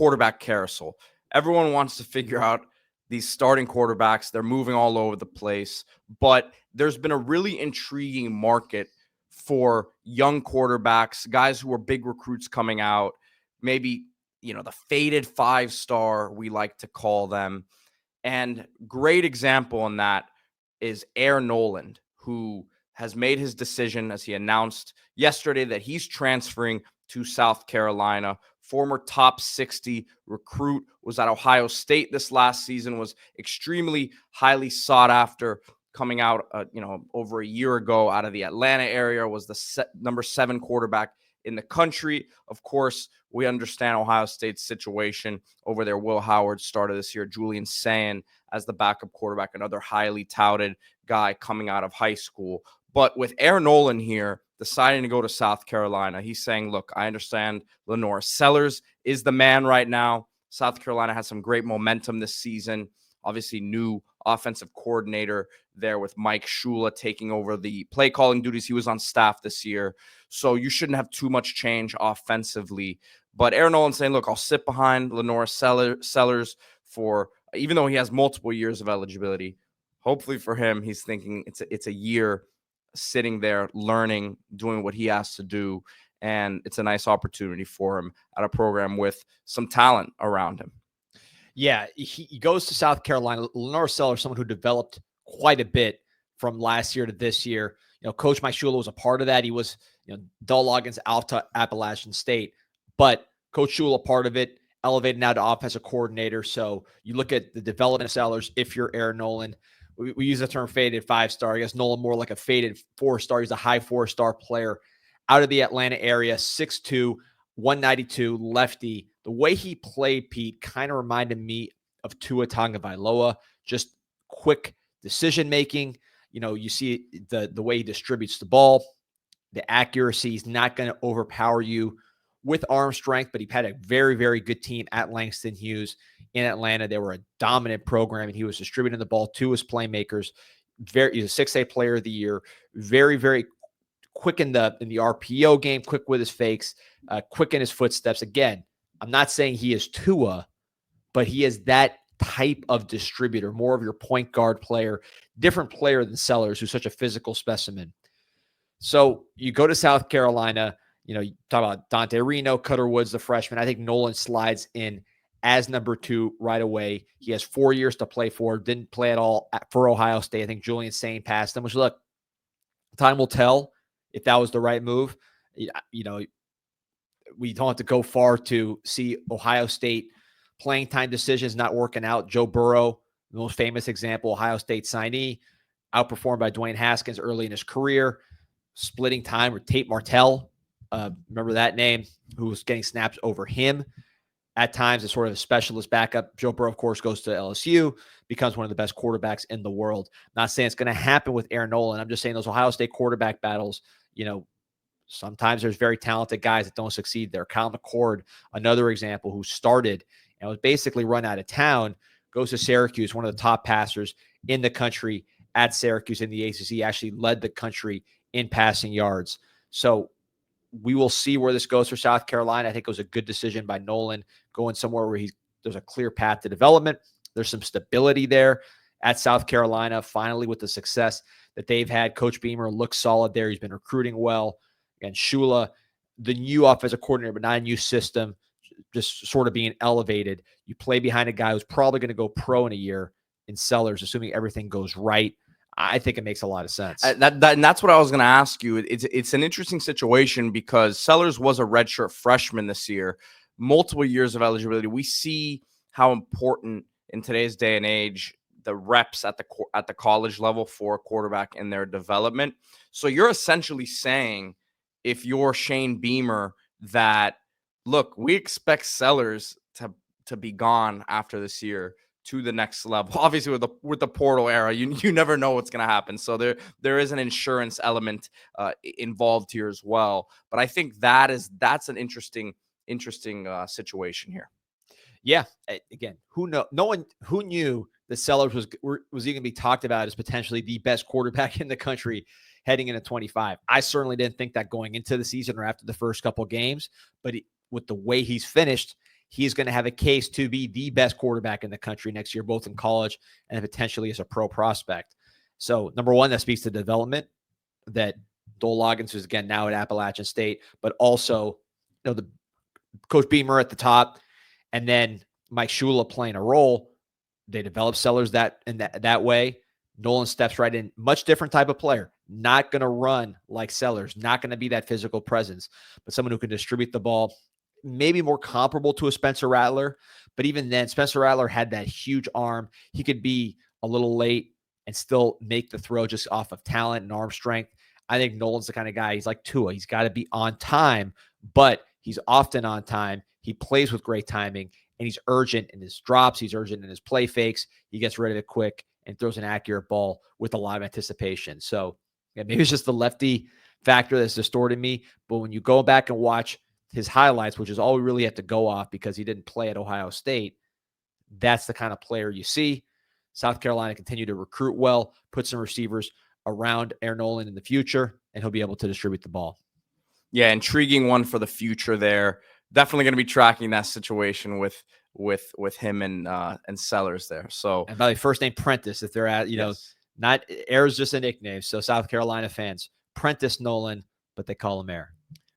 quarterback carousel. Everyone wants to figure out these starting quarterbacks. They're moving all over the place, but there's been a really intriguing market for young quarterbacks, guys who are big recruits coming out, maybe, the faded 5-star, we like to call them. And great example on that is Air Noland, who has made his decision, as he announced yesterday, that he's transferring to South Carolina. Former top 60 recruit, was at Ohio State this last season, was extremely highly sought after coming out, over a year ago out of the Atlanta area, was the number 7 quarterback in the country. Of course, we understand Ohio State's situation over there. Will Howard started this year. Julian Sayin as the backup quarterback, another highly touted guy coming out of high school. But with Air Noland here deciding to go to South Carolina, he's saying, look, I understand LaNorris Sellers is the man right now. South Carolina has some great momentum this season. Obviously, new offensive coordinator there with Mike Shula taking over the play calling duties. He was on staff this year, so you shouldn't have too much change offensively. But Air Noland saying, look, I'll sit behind LaNorris Sellers for, even though he has multiple years of eligibility, hopefully for him, he's thinking it's a year sitting there, learning, doing what he has to do. And it's a nice opportunity for him at a program with some talent around him. Yeah, he goes to South Carolina. LaNorris Sellers, someone who developed quite a bit from last year to this year. Coach Mike Shula was a part of that. He was, dull against Alta Appalachian State, but Coach Shula, part of it, elevated now to offensive coordinator. So you look at the development of Sellers. If you're Air Noland, we use the term faded 5-star. I guess Noland more like a faded 4-star. He's a high 4-star player out of the Atlanta area, 6'2", 192, lefty. The way he played, Pete, kind of reminded me of Tua Tagovailoa. Just quick decision-making. You see the way he distributes the ball, the accuracy. He's not going to overpower you with arm strength, but he had a very, very good team at Langston Hughes in Atlanta. They were a dominant program, and he was distributing the ball to his playmakers. He's a 6A player of the year. Very, very quick in the RPO game, quick with his fakes, quick in his footsteps. Again, I'm not saying he is Tua, but he is that type of distributor, more of your point guard player, different player than Sellers, who's such a physical specimen. So you go to South Carolina, you talk about Dante Reno, Cutter Woods, the freshman. I think Noland slides in as number 2 right away. He has 4 years to play for, didn't play at all for Ohio State. I think Julian Sayin passed him, which, look, time will tell if that was the right move. We don't have to go far to see Ohio State playing time decisions not working out. Joe Burrow, the most famous example, Ohio State signee, outperformed by Dwayne Haskins early in his career, splitting time with Tate Martell. Remember that name, who was getting snaps over him at times as sort of a specialist backup. Joe Burrow, of course, goes to LSU, becomes one of the best quarterbacks in the world. Not saying it's going to happen with Air Noland. I'm just saying those Ohio State quarterback battles, sometimes there's very talented guys that don't succeed there. Kyle McCord, another example, who started and was basically run out of town, goes to Syracuse, one of the top passers in the country at Syracuse in the ACC, actually led the country in passing yards. So we will see where this goes for South Carolina. I think it was a good decision by Noland, going somewhere where there's a clear path to development. There's some stability there at South Carolina, finally, with the success that they've had. Coach Beamer looks solid there. He's been recruiting well. And Shula, the new offensive coordinator, but not a new system, just sort of being elevated. You play behind a guy who's probably going to go pro in a year in Sellers, assuming everything goes right. I think it makes a lot of sense. And that's what I was going to ask you. It's an interesting situation because Sellers was a redshirt freshman this year, multiple years of eligibility. We see how important in today's day and age the reps at the college level for a quarterback in their development. So you're essentially saying, if you're Shane Beamer, that, look, we expect Sellers to be gone after this year to the next level. Obviously, with the portal era, you never know what's going to happen. So there is an insurance element involved here as well. But I think that's an interesting situation here. Yeah. Again, who knew that Sellers was even going to be talked about as potentially the best quarterback in the country heading into 25. I certainly didn't think that going into the season or after the first couple games, but with the way he's finished, he's going to have a case to be the best quarterback in the country next year, both in college and potentially as a pro prospect. So, number one, that speaks to development that Dole Loggins is, again, now at Appalachian State, but also, the Coach Beamer at the top, and then Mike Shula playing a role. They develop Sellers that way. Noland steps right in. Much different type of player. Not going to run like Sellers. Not going to be that physical presence, but someone who can distribute the ball. Maybe more comparable to a Spencer Rattler. But even then, Spencer Rattler had that huge arm. He could be a little late and still make the throw just off of talent and arm strength. I think Noland's the kind of guy, he's like Tua. He's got to be on time, but he's often on time. He plays with great timing, and he's urgent in his drops. He's urgent in his play fakes. He gets rid of it quick and throws an accurate ball with a lot of anticipation. So yeah, maybe it's just the lefty factor that's distorting me. But when you go back and watch his highlights, which is all we really have to go off because he didn't play at Ohio State, that's the kind of player you see. South Carolina continue to recruit well, put some receivers around Air Noland in the future, and he'll be able to distribute the ball. Yeah, intriguing one for the future there. Definitely going to be tracking that situation with him and Sellers there. So, and by the way, first name Prentice, if they're at, yes. Not Air's just a nickname. So South Carolina fans, Prentice Noland, but they call him Air.